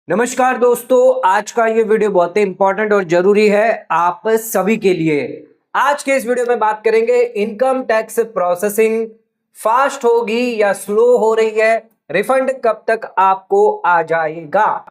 नमस्कार दोस्तों, आज का ये वीडियो बहुत ही इंपॉर्टेंट और जरूरी है आप सभी के लिए। आज के इस वीडियो में बात करेंगे इनकम टैक्स प्रोसेसिंग फास्ट होगी या स्लो हो रही है, रिफंड कब तक आपको आ जाएगा।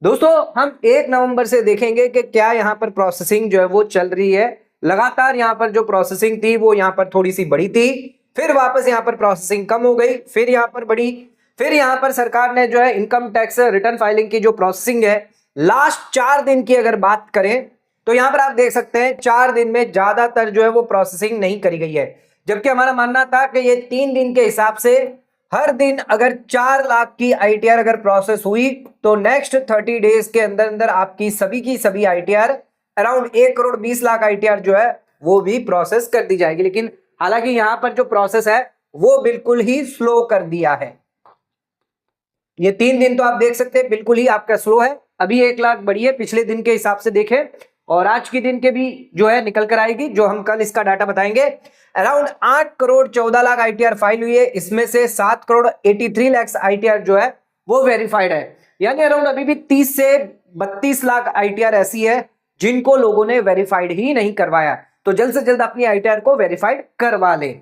दोस्तों, हम 1 नवंबर से देखेंगे कि क्या यहां पर प्रोसेसिंग जो है वो चल रही है। लगातार यहां पर जो प्रोसेसिंग थी वो यहां पर थोड़ी सी बढ़ी थी, फिर वापस यहां पर प्रोसेसिंग कम हो गई, फिर यहां पर बढ़ी, फिर यहां पर सरकार ने जो है इनकम टैक्स रिटर्न फाइलिंग की जो प्रोसेसिंग है लास्ट 4 दिन की अगर बात करें तो यहां पर आप देख सकते हैं 4 दिन में ज्यादातर जो है वो प्रोसेसिंग नहीं करी गई है। जबकि हमारा मानना था कि ये 3 दिन के हिसाब से हर दिन अगर 4 लाख की आईटीआर अगर प्रोसेस हुई तो नेक्स्ट 30 डेज के अंदर अंदर आपकी सभी की सभी ITR around 1 crore 20 lakh ITR जो है वो भी प्रोसेस कर दी जाएगी। लेकिन हालांकि यहां पर जो प्रोसेस है वो बिल्कुल ही स्लो कर दिया है। ये 3 दिन तो आप देख सकते हैं बिल्कुल ही आपका स्लो है। अभी 1 लाख बढ़ी है पिछले दिन के हिसाब से देखें, और आज के दिन के भी जो है निकल कर आएगी, जो हम कल इसका डाटा बताएंगे। Around 8 crore 14 lakh ITR file हुई है, इसमें से 7 करोड़ 83 लाख आईटीआर जो है वो वेरीफाइड है। यानी अराउंड अभी भी 30 से 32 लाख आईटीआर ऐसी है जिनको लोगों ने वेरीफाइड ही नहीं करवाया। तो जल्द से जल्द अपनी आईटीआर को वेरीफाइड करवा ले।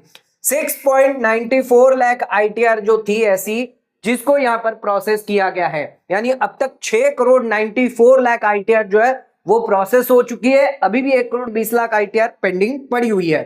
6.94 लाख आईटीआर जो थी ऐसी जिसको यहां पर प्रोसेस किया गया है, यानी अब तक 6 करोड़ 94 लाख आईटीआर जो है वो प्रोसेस हो चुकी है। अभी भी 1 करोड़ 20 लाख आईटीआर पेंडिंग पड़ी हुई है।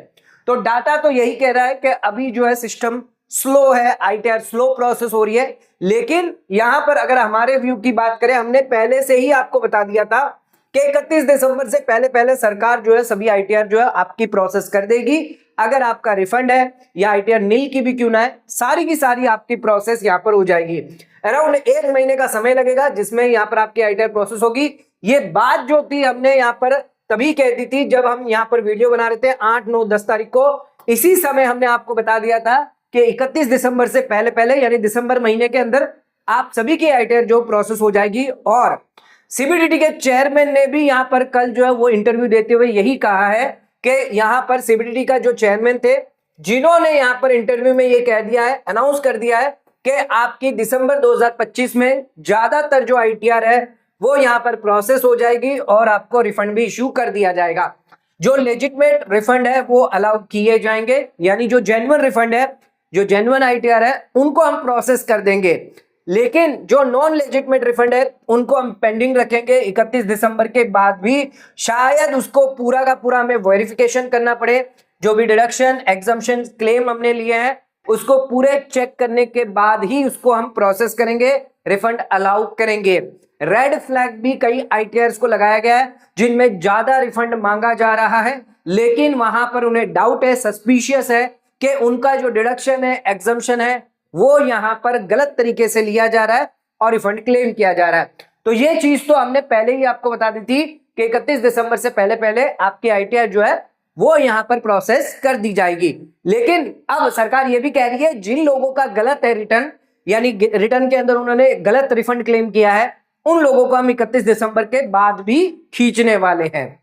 तो डाटा तो यही कह रहा है कि अभी जो है सिस्टम स्लो है, आईटीआर स्लो प्रोसेस हो रही है। लेकिन यहां पर अगर हमारे व्यू की बात करें, हमने पहले से ही आपको बता दिया था कि 31 दिसंबर से पहले पहले सरकार जो है सभी आईटीआर जो है आपकी प्रोसेस कर देगी। अगर आपका रिफंड है या आईटीआर नील की भी क्यों ना है, सारी की सारी आपकी प्रोसेस यहां पर हो जाएगी। अराउंड 1 महीने का समय लगेगा जिसमें यहां पर आपकी आईटीआर प्रोसेस होगी। ये बात जो थी हमने यहां पर तभी कह दी थी जब हम यहां पर वीडियो बना रहे थे 8, 9, 10 तारीख को। इसी समय हमने आपको बता दिया था कि 31 दिसंबर से पहले पहले यानी दिसंबर महीने के अंदर आप सभी की आईटीआर जो प्रोसेस हो जाएगी। और सीबीडीटी के चेयरमैन ने भी यहां पर कल जो है वो इंटरव्यू देते हुए यही कहा है कि यहां पर सीबीडीटी का जो चेयरमैन थे जिन्होंने यहां पर इंटरव्यू में ये कह दिया है, अनाउंस कर दिया है कि आपकी दिसंबर 2025 में ज्यादातर जो आईटीआर है वो यहां पर प्रोसेस हो जाएगी और आपको रिफंड भी इश्यू कर दिया जाएगा। जो लेजिटमेट रिफंड है वो अलाउ किए जाएंगे, यानी जो जेन्युइन रिफंड है, जो जेन्युइन आईटीआर है उनको हम प्रोसेस कर देंगे। लेकिन जो नॉन लेजिटमेट रिफंड है उनको हम पेंडिंग रखेंगे 31 दिसंबर के बाद भी। शायद उसको पूरा का पूरा हमें वेरिफिकेशन करना पड़े, जो भी डिडक्शन एग्जम्पशन क्लेम हमने लिए हैं उसको पूरे चेक करने के बाद ही उसको हम प्रोसेस करेंगे, रिफंड अलाउ करेंगे। रेड फ्लैग भी कई आईटीआर्स को लगाया गया है जिनमें ज्यादा रिफंड मांगा जा रहा है, लेकिन वहां पर उन्हें डाउट है, सस्पिशियस है कि उनका जो डिडक्शन है एग्जम्पशन है वो यहां पर गलत तरीके से लिया जा रहा है और रिफंड क्लेम किया जा रहा है। तो ये चीज तो हमने पहले ही आपको बता दी थी कि 31 दिसंबर से पहले पहले आपकी आईटीआर जो है वो यहां पर प्रोसेस कर दी जाएगी। लेकिन अब सरकार ये भी कह रही है जिन लोगों का गलत है रिटर्न, यानी रिटर्न के अंदर उन्होंने गलत रिफंड क्लेम किया है, उन लोगों को हम 31 दिसंबर के बाद भी खींचने वाले हैं।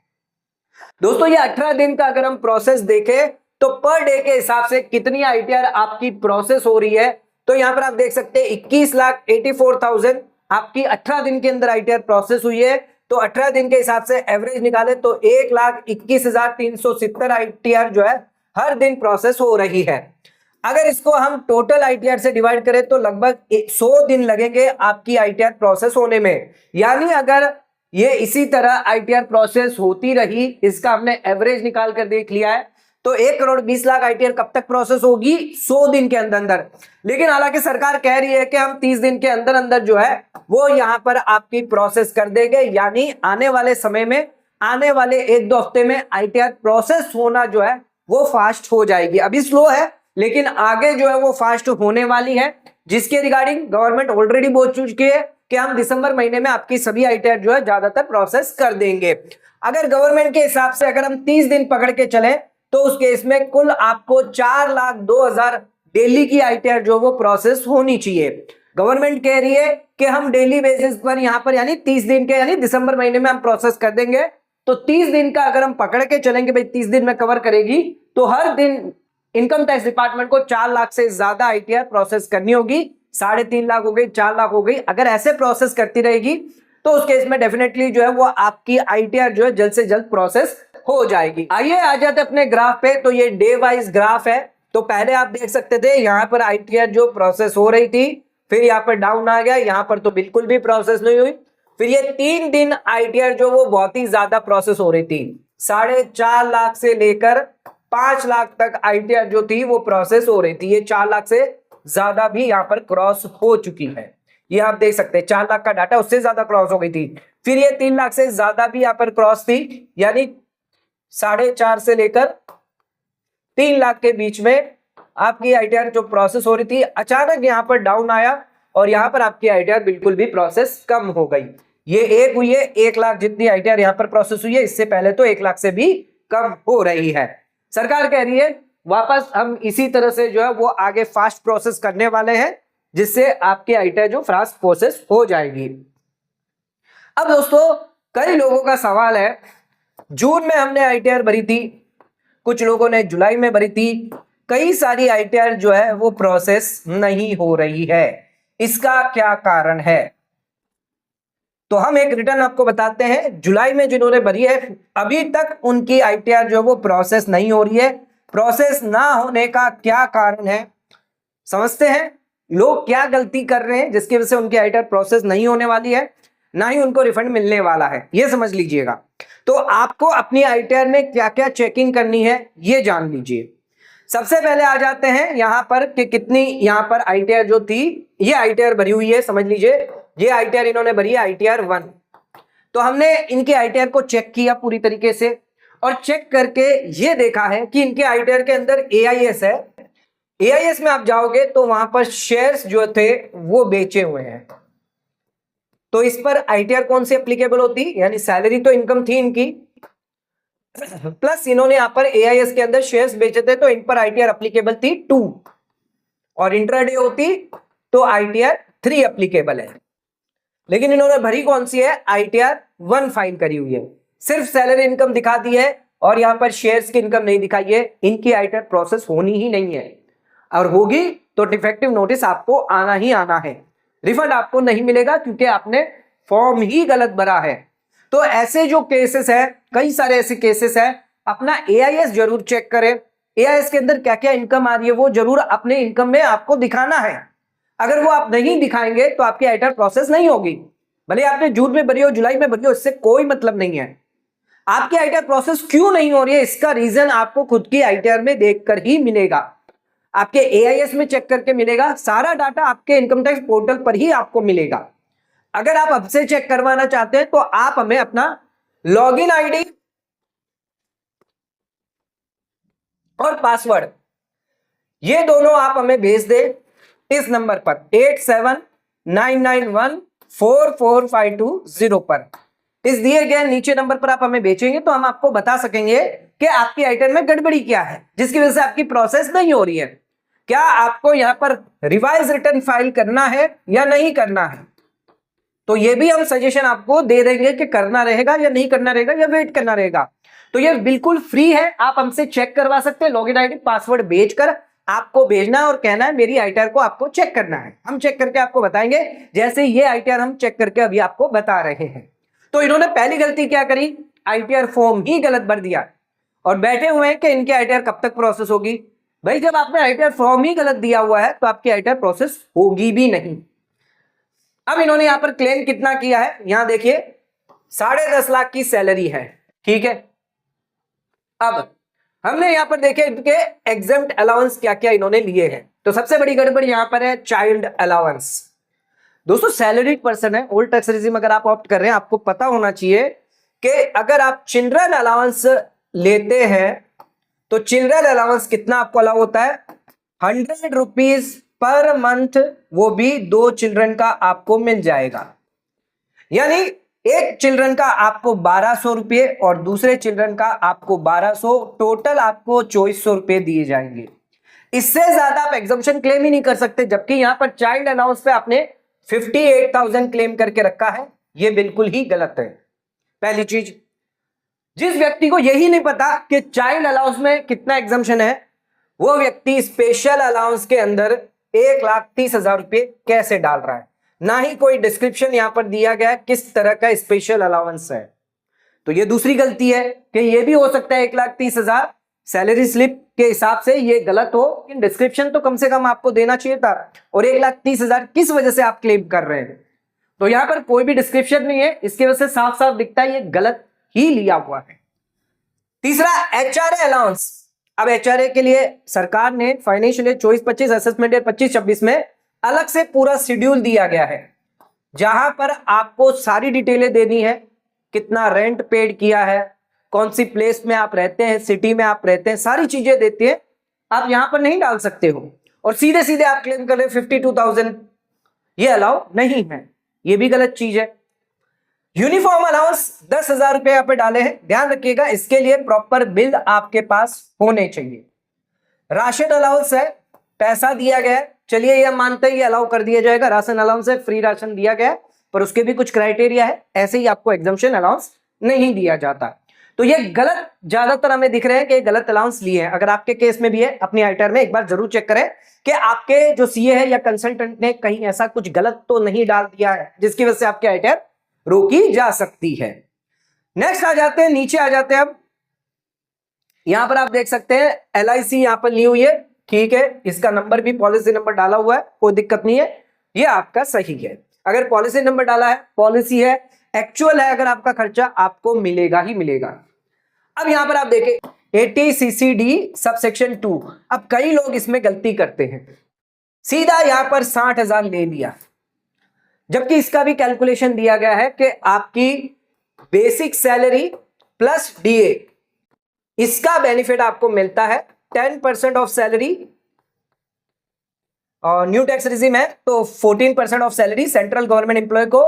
दोस्तों, ये 18 दिन का अगर हम प्रोसेस देखें तो पर डे के हिसाब से कितनी आईटीआर आपकी प्रोसेस हो रही है, तो यहां पर आप देख सकते हैं 21,84,000 आपकी 18 दिन के अंदर आईटीआर प्रोसेस हुई है। तो 18 दिन के हिसाब से एवरेज निकाले तो 1,21,370 आईटीआर जो है हर दिन प्रोसेस हो रही है। अगर इसको हम टोटल आईटीआर से डिवाइड करें तो लगभग 100 दिन लगेंगे आपकी आईटीआर प्रोसेस होने में। यानी अगर ये इसी तरह आईटीआर प्रोसेस होती रही, इसका हमने एवरेज निकाल कर देख लिया है, तो 1 करोड़ 20 लाख आईटीआर कब तक प्रोसेस होगी? 100 दिन के अंदर अंदर। लेकिन हालांकि सरकार कह रही है कि हम 30 दिन के अंदर अंदर जो है वो यहां पर आपकी प्रोसेस कर देंगे, यानी आने वाले समय में, आने वाले 1-2 हफ्ते में आईटीआर प्रोसेस होना जो है वो फास्ट हो जाएगी। अभी स्लो है लेकिन आगे जो है वो फास्ट होने वाली है, जिसके रिगार्डिंग गवर्नमेंट ऑलरेडी बोल चुकी है कि हम दिसंबर महीने में आपकी सभी आईटीआर जो है ज्यादातर प्रोसेस कर देंगे। अगर गवर्नमेंट के हिसाब से अगर हम 30 दिन पकड़ के चले तो उस केस में कुल आपको 4,02,000 डेली की आईटीआर जो वो प्रोसेस होनी चाहिए। गवर्नमेंट कह रही है कि हम डेली बेसिस पर यहां पर यानी 30 दिन के, यानी दिसंबर महीने में हम प्रोसेस कर देंगे। तो 30 दिन का अगर हम पकड़ के चलेंगे, भाई 30 दिन में कवर करेगी, तो हर दिन इनकम टैक्स डिपार्टमेंट को 4 लाख से ज्यादा आईटीआर प्रोसेस करनी होगी। 3.5 लाख हो गई, 4 लाख हो गई, अगर ऐसे प्रोसेस करती रहेगी तो उस केस में डेफिनेटली जो है वो आपकी आईटीआर जो है जल्द से जल्द प्रोसेस हो जाएगी। आइए आ जाते अपने ग्राफ पे। तो ये डे वाइज ग्राफ है। तो पहले आप देख सकते थे यहां पर आईटीआर जो प्रोसेस हो रही थी, फिर यहां पर डाउन आ गया, यहां पर तो बिल्कुल भी प्रोसेस नहीं हुई। फिर ये 3 दिन आईटीआर जो वो बहुत ही ज्यादा प्रोसेस हो रही थी, 4.5 लाख से लेकर 5 लाख तक आईटीआर जो थी वो प्रोसेस हो रही थी। ये 4 लाख से ज्यादा भी यहां पर क्रॉस हो चुकी है। ये आप देख सकते हैं 4 लाख का डाटा उससे ज्यादा क्रॉस हो गई थी। फिर ये 3 लाख से ज्यादा भी यहां पर क्रॉस थी, यानी 4.5 से लेकर 3 लाख के बीच में आपकी आईटीआर जो प्रोसेस हो रही थी, अचानक यहां पर डाउन आया और यहां पर आपकी आईटीआर बिल्कुल भी प्रोसेस कम हो गई। ये एक हुई है, 1 लाख जितनी आईटीआर यहां पर प्रोसेस हुई है, इससे पहले तो 1 लाख से भी कम हो रही है। सरकार कह रही है वापस हम इसी तरह से जो है वो आगे फास्ट प्रोसेस करने वाले हैं, जिससे आपकी आईटीआर जो फास्ट प्रोसेस हो जाएगी। अब दोस्तों कई लोगों का सवाल है, जून में हमने आईटीआर भरी थी, कुछ लोगों ने जुलाई में भरी थी, कई सारी आईटीआर जो है वो प्रोसेस नहीं हो रही है, इसका क्या कारण है? तो हम एक रिटर्न आपको बताते हैं। जुलाई में जिन्होंने भरी है अभी तक उनकी आईटीआर जो है वो प्रोसेस नहीं हो रही है। प्रोसेस ना होने का क्या कारण है, समझते हैं लोग क्या गलती कर रहे हैं जिसकी वजह से उनकी आईटीआर प्रोसेस नहीं होने वाली है, ना ही उनको रिफंड मिलने वाला है, ये समझ लीजिएगा। तो आपको अपनी आईटीआर में क्या क्या चेकिंग करनी है ये जान लीजिए। सबसे पहले आ जाते हैं यहां पर कि कितनी यहां पर आईटीआर जो थी, ये आईटीआर भरी हुई है, समझ लीजिए ये आईटीआर इन्होंने भरी है आईटीआर 1। तो हमने इनके आईटीआर को चेक किया पूरी तरीके से और चेक करके ये देखा है कि इनके आईटीआर के अंदर एआईएस है। एआईएस में आप जाओगे तो वहां पर शेयर्स जो थे वो बेचे हुए हैं। तो इस पर आईटीआर कौन सी एप्लीकेबल होती, यानी सैलरी तो इनकम थी इनकी, प्लस इन्होंने यहां पर एआईएस के अंदर शेयर्स बेचे थे, तो इन पर आईटीआर एप्लीकेबल थी 2, और इंट्राडे होती तो आईटीआर 3 एप्लीकेबल है। लेकिन इन्होंने भरी कौन सी है, आईटीआर 1 फाइल करी हुई है, सिर्फ सैलरी इनकम दिखा दी है और यहां पर शेयर्स की इनकम नहीं दिखाई है। इनकी आईटीआर प्रोसेस होनी ही नहीं है, और होगी तो डिफेक्टिव नोटिस आपको आना ही आना है, रिफंड आपको नहीं मिलेगा क्योंकि आपने फॉर्म ही गलत भरा है। तो ऐसे जो केसेस है, कई सारे ऐसे केसेस है, अपना एआईएस जरूर चेक करें। एआईएस के अंदर क्या क्या इनकम आ रही है वो जरूर अपने इनकम में आपको दिखाना है। अगर वो आप नहीं दिखाएंगे तो आपकी आईटीआर प्रोसेस नहीं होगी, भले आपने जून में भरी हो जुलाई में भरी हो, इससे कोई मतलब नहीं है। आपकी आईटीआर प्रोसेस क्यों नहीं हो रही है, इसका रीजन आपको खुद की आईटीआर में देखकर ही मिलेगा, आपके एआईएस में चेक करके मिलेगा, सारा डाटा आपके इनकम टैक्स पोर्टल पर ही आपको मिलेगा। अगर आप हमसे चेक करवाना चाहते हैं तो आप हमें अपना लॉगिन आईडी और पासवर्ड ये दोनों आप हमें भेज दें इस नंबर पर 8799144520 पर। इस दिए गए नीचे नंबर पर आप हमें भेजेंगे तो हम आपको बता सकेंगे कि आपकी आईटीआर में गड़बड़ी क्या है जिसकी वजह से आपकी प्रोसेस नहीं हो रही है। क्या आपको यहां पर रिवाइज रिटर्न फाइल करना है या नहीं करना है, तो ये भी हम सजेशन आपको दे देंगे कि करना रहेगा या नहीं करना रहेगा या वेट करना रहेगा। तो ये बिल्कुल फ्री है, आप हमसे चेक करवा सकते हैं। लॉगिन आईडी पासवर्ड भेजकर आपको भेजना और कहना है मेरी आईटीआर को आपको चेक करना है, हम चेक करके आपको बताएंगे, जैसे ये आईटीआर हम चेक करके अभी आपको बता रहे हैं। तो इन्होंने पहली गलती क्या करी, आईटीआर फॉर्म ही गलत भर दिया और बैठे हुए हैं कि इनकी आईटीआर कब तक प्रोसेस होगी। भाई जब आपने आईटीआर फॉर्म ही गलत दिया हुआ है तो आपकी आईटीआर प्रोसेस होगी भी नहीं। अब इन्होंने यहां पर क्लेम कितना किया है, यहां देखिए 10.5 लाख की सैलरी है, ठीक है। अब हमने यहां पर देखे इनके एग्जेम्प्ट अलाउंस क्या क्या इन्होंने लिए हैं। तो सबसे बड़ी गड़बड़ यहां पर है चाइल्ड अलाउंस। दोस्तों सैलरीड पर्सन है, ओल्ड टैक्स रेजिम अगर आप ऑप्ट कर रहे हैं, आपको पता होना चाहिए कि अगर आप चिल्ड्रन अलाउंस लेते हैं तो चिल्ड्रन अलाउंस कितना आपको अलाउ होता है, 100 रुपीज पर मंथ, वो भी 2 चिल्ड्रन का आपको मिल जाएगा। यानी एक चिल्ड्रन का आपको 1200 रुपये और दूसरे चिल्ड्रन का आपको 1200, टोटल आपको 2400 रुपये दिए जाएंगे। इससे ज्यादा आप एग्जम्पशन क्लेम ही नहीं कर सकते, जबकि यहां पर चाइल्ड अलाउंस पे आपने 58,000 क्लेम करके रखा है, यह बिल्कुल ही गलत है। पहली चीज, जिस व्यक्ति को यही नहीं पता कि चाइल्ड अलाउंस में कितना एग्जम्पशन है, वो व्यक्ति स्पेशल अलाउंस के अंदर 1,30,000 रुपये कैसे डाल रहा है, ना ही कोई डिस्क्रिप्शन यहां पर दिया गया किस तरह का स्पेशल अलाउंस है। तो ये दूसरी गलती है कि ये भी हो सकता है 1,30,000 सैलरी स्लिप के हिसाब से ये गलत हो, लेकिन डिस्क्रिप्शन तो कम से कम आपको देना चाहिए था। और 1,30,000 किस वजह से आप क्लेम कर रहे हैं, तो यहां पर कोई भी डिस्क्रिप्शन नहीं है, इसकी वजह से साफ साफ दिखता है ये गलत ही लिया हुआ है। तीसरा, एचआरए अलाउंस। अब एचआरए के लिए सरकार ने फाइनेंशियल ईयर 24-25 असेसमेंट ईयर 25-26 में अलग से पूरा शेड्यूल दिया गया है, जहां पर आपको सारी डिटेलें देनी है, कितना रेंट पेड किया है, कौन सी प्लेस में आप रहते हैं, सिटी में आप रहते हैं, सारी चीजें देती है। आप यहां पर नहीं डाल सकते हो और सीधे सीधे आप क्लेम कर रहे हो 52,000, ये अलाउ नहीं है, ये भी गलत चीज है। यूनिफॉर्म अलाउंस 10,000 रुपए यहां पे डाले हैं, ध्यान रखिएगा, इसके लिए प्रॉपर बिल आपके पास होने चाहिए। राशन अलाउंस है, पैसा दिया गया है, चलिए ये मानते हैं ये अलाउ कर दिया जाएगा, राशन अलाउंस है, फ्री राशन दिया गया है, पर उसके भी कुछ क्राइटेरिया है, ऐसे ही आपको एग्जम्पशन अलाउंस नहीं दिया जाता। तो ये गलत ज्यादातर हमें दिख रहे हैं कि गलत अलाउंस लिए हैं। अगर आपके केस में भी है, अपनी आईटीआर में एक बार जरूर चेक करें कि आपके जो सीए है या कंसल्टेंट ने कहीं ऐसा कुछ गलत तो नहीं डाल दिया है जिसकी वजह से आपकी आईटीआर रोकी जा सकती है। नेक्स्ट आ जाते हैं, नीचे आ जाते हैं। अब यहां पर आप देख सकते हैं एलआईसी यहां पर ली हुई है, ठीक है, इसका नंबर भी पॉलिसी नंबर डाला हुआ है, कोई दिक्कत नहीं है, ये आपका सही है। अगर पॉलिसी नंबर डाला है, पॉलिसी है, एक्चुअल है, अगर आपका खर्चा आपको मिलेगा ही मिलेगा। अब यहां पर आप देखें 80CCD सबसेक्शन 2। अब कई लोग इसमें गलती करते हैं, सीधा यहां पर 60,000 ले लिया, जबकि इसका भी कैलकुलेशन दिया गया है कि आपकी बेसिक सैलरी प्लस डीए, इसका बेनिफिट आपको मिलता है 10% ऑफ सैलरी, और न्यू टैक्स रिजिम है तो 14% of salary central government employ को,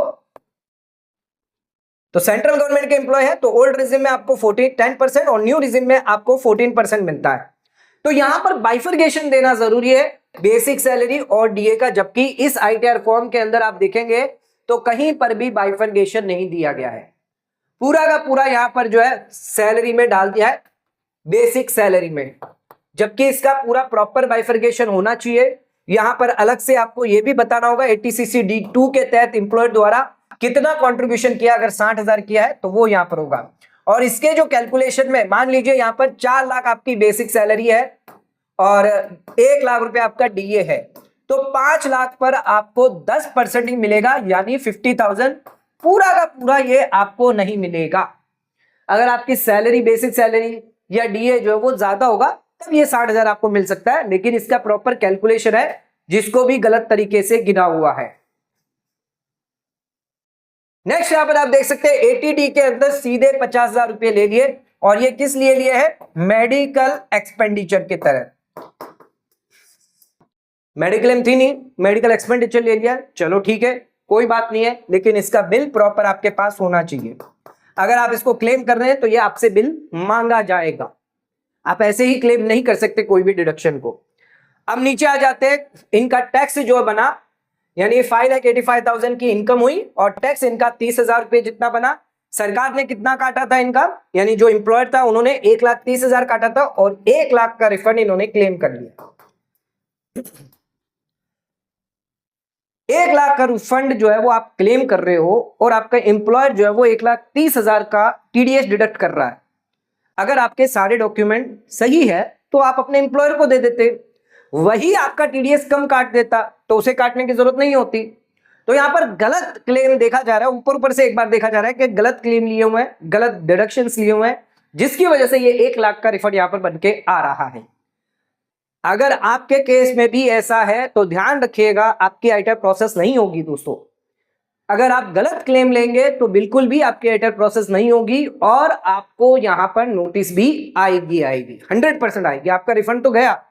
तो सेंट्रल गवर्नमेंट के एम्प्लॉय है तो ओल्ड रिजिम में आपको 10% और न्यू रिजिम में आपको 14% मिलता है। तो यहां पर बाइफर्गेशन देना जरूरी है बेसिक सैलरी और डीए का, जबकि इस आईटीआर फॉर्म के अंदर आप देखेंगे तो कहीं पर भी बाइफर्गेशन नहीं दिया गया है, पूरा का पूरा यहां पर जो है सैलरी में डाल दिया है, बेसिक सैलरी में, जबकि इसका पूरा प्रॉपर बाइफर्गेशन होना चाहिए। यहां पर अलग से आपको यह भी बताना होगा 80CCD2 के तहत एम्प्लॉयर द्वारा कितना कंट्रीब्यूशन किया, अगर 60,000 किया है तो वो यहां पर होगा। और इसके जो कैलकुलेशन में मान लीजिए यहां पर 4 लाख आपकी बेसिक सैलरी है और 1 लाख रुपए आपका डीए है, तो 5 लाख पर आपको 10% ही मिलेगा, यानी 50,000 पूरा का पूरा ये आपको नहीं मिलेगा। अगर आपकी सैलरी बेसिक सैलरी या डीए जो है वो ज्यादा होगा तब ये 60,000 आपको मिल सकता है, लेकिन इसका प्रॉपर कैलकुलेशन है जिसको भी गलत तरीके से गिना हुआ है। नेक्स्ट यहां पर आप देख सकते हैं 80D के अंदर सीधे 50,000 रुपए ले लिए, और ये किस लिए लिए है, मेडिकल एक्सपेंडिचर के तहत। मेडिकल एम थी नहीं, मेडिकल एक्सपेंडिचर ले लिया, चलो ठीक है, कोई बात नहीं है, लेकिन इसका बिल प्रॉपर आपके पास होना चाहिए। अगर आप इसको क्लेम कर रहे हैं तो ये आपसे बिल मांगा जाएगा, आप ऐसे ही क्लेम नहीं कर सकते कोई भी डिडक्शन को। अब नीचे आ जाते हैं, इनका टैक्स जो बना, यानी 5,85,000 की इनकम हुई और टैक्स इनका 30,000 रुपये जितना बना। सरकार ने कितना काटा था इनका, यानी जो एम्प्लॉयर था उन्होंने 1,30,000 काटा था और 1 लाख का रिफंड इन्होंने क्लेम कर लिया। 1 लाख का रिफंड जो है वो आप क्लेम कर रहे हो और आपका एम्प्लॉयर जो है वो 1,30,000 का टीडीएस डिडक्ट कर रहा है। अगर आपके सारे डॉक्यूमेंट सही है तो आप अपने एम्प्लॉयर को दे देते, वही आपका टीडीएस कम काट देता तो उसे काटने की जरूरत नहीं होती। तो यहां पर गलत क्लेम देखा जा रहा है, ऊपर ऊपर से एक बार देखा जा रहा है कि गलत क्लेम लिए हुए हैं, गलत डिडक्शंस लिए हुए हैं, जिसकी वजह से ये 1 लाख का रिफंड यहां पर बनके आ रहा है। अगर आपके केस में भी ऐसा है तो ध्यान रखिएगा आपकी आईटीआर प्रोसेस नहीं होगी दोस्तों। अगर आप गलत क्लेम लेंगे तो बिल्कुल भी आपकी आईटीआर प्रोसेस नहीं होगी और आपको यहां पर नोटिस भी आएगी 100% आएगी। आपका रिफंड तो गया,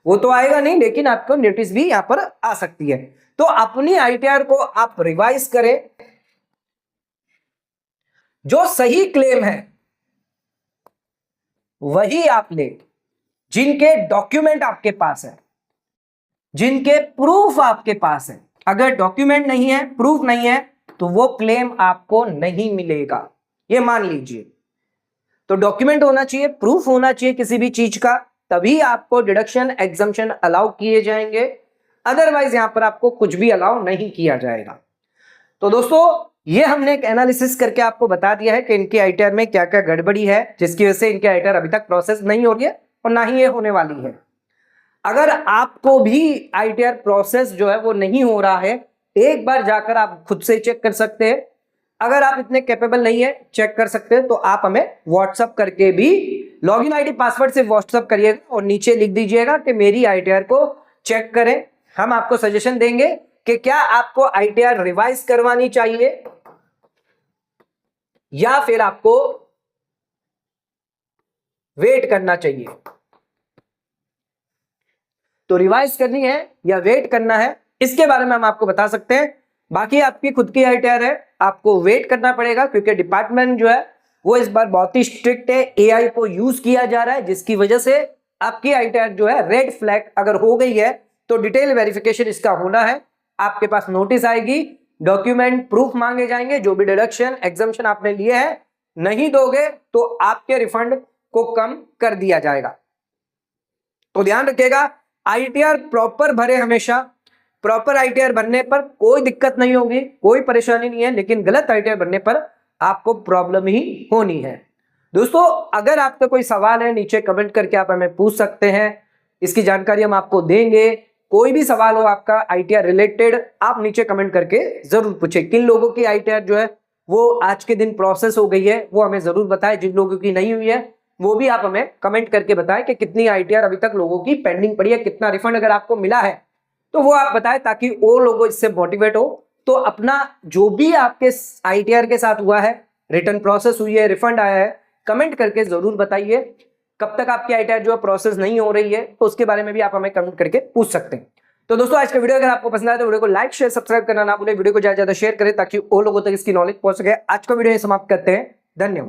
वो तो आएगा नहीं, लेकिन आपको नोटिस भी यहां पर आ सकती है। तो अपनी आईटीआर को आप रिवाइज करें, जो सही क्लेम है वही आप ले, जिनके डॉक्यूमेंट आपके पास है, जिनके प्रूफ आपके पास है। अगर डॉक्यूमेंट नहीं है, प्रूफ नहीं है, तो वो क्लेम आपको नहीं मिलेगा, ये मान लीजिए। तो डॉक्यूमेंट होना चाहिए, प्रूफ होना चाहिए किसी भी चीज का, तभी आपको डिडक्शन एग्जम्पशन अलाउ किए जाएंगे। अदरवाइज यहां पर आपको कुछ भी अलाउ नहीं किया जाएगा। तो दोस्तों ये हमने एक एनालिसिस करके आपको बता दिया है कि इनके आईटीआर में क्या क्या गड़बड़ी है जिसकी वजह से इनके आईटीआर अभी तक प्रोसेस नहीं हो रही है और ना ही ये होने वाली है। अगर आपको भी आईटीआर प्रोसेस जो है वो नहीं हो रहा है, एक बार जाकर आप खुद से चेक कर सकते हैं। अगर आप इतने कैपेबल नहीं है चेक कर सकते हैं तो आप हमें व्हाट्सएप करके भी लॉगिन आईडी पासवर्ड से व्हाट्सएप करिएगा और नीचे लिख दीजिएगा कि मेरी आईटीआर को चेक करें। हम आपको सजेशन देंगे कि क्या आपको आईटीआर रिवाइज करवानी चाहिए या फिर आपको वेट करना चाहिए। तो रिवाइज करनी है या वेट करना है इसके बारे में हम आपको बता सकते हैं। बाकी आपकी खुद की आईटीआर है, आपको वेट करना पड़ेगा क्योंकि डिपार्टमेंट जो है वो इस बार बहुत ही स्ट्रिक्ट है। एआई को यूज किया जा रहा है जिसकी वजह से आपकी आईटीआर जो है रेड फ्लैग अगर हो गई है तो डिटेल वेरिफिकेशन इसका होना है। आपके पास नोटिस आएगी, डॉक्यूमेंट प्रूफ मांगे जाएंगे, जो भी डिडक्शन एग्जम्पशन आपने लिए हैं नहीं दोगे तो आपके रिफंड को कम कर दिया जाएगा। तो ध्यान रखिएगा आईटीआर प्रॉपर भरे, हमेशा प्रॉपर आईटीआर भरने पर कोई दिक्कत नहीं होगी, कोई परेशानी नहीं है, लेकिन गलत आईटीआर भरने पर आपको प्रॉब्लम ही होनी है। दोस्तों अगर आपका कोई सवाल है नीचे कमेंट करके आप हमें पूछ सकते हैं, इसकी जानकारी हम आपको देंगे। कोई भी सवाल हो आपका आईटीआर रिलेटेड आप नीचे कमेंट करके जरूर पूछें। किन लोगों की आईटीआर जो है वो आज के दिन प्रोसेस हो गई है वो हमें जरूर बताएं, जिन लोगों की नहीं हुई है वो भी आप हमें कमेंट करके बताएं कि कितनी आईटीआर अभी तक लोगों की पेंडिंग पड़ी है, कितना रिफंड अगर आपको मिला है तो वो आप बताएं ताकि वो लोग इससे मोटिवेट हो। तो अपना जो भी आपके आईटीआर के साथ हुआ है, रिटर्न प्रोसेस हुई है, रिफंड आया है, कमेंट करके जरूर बताइए। कब तक आपकी आईटीआर जो है प्रोसेस नहीं हो रही है तो उसके बारे में भी आप हमें कमेंट करके पूछ सकते हैं। तो दोस्तों आज का वीडियो अगर आपको पसंद आया तो वीडियो को लाइक शेयर सब्सक्राइब करना ना भूलें, वीडियो को ज्यादा से ज्यादा शेयर करें ताकि और लोगों तक इसकी नॉलेज पहुंच सके। आज का वीडियो समाप्त करते हैं, धन्यवाद।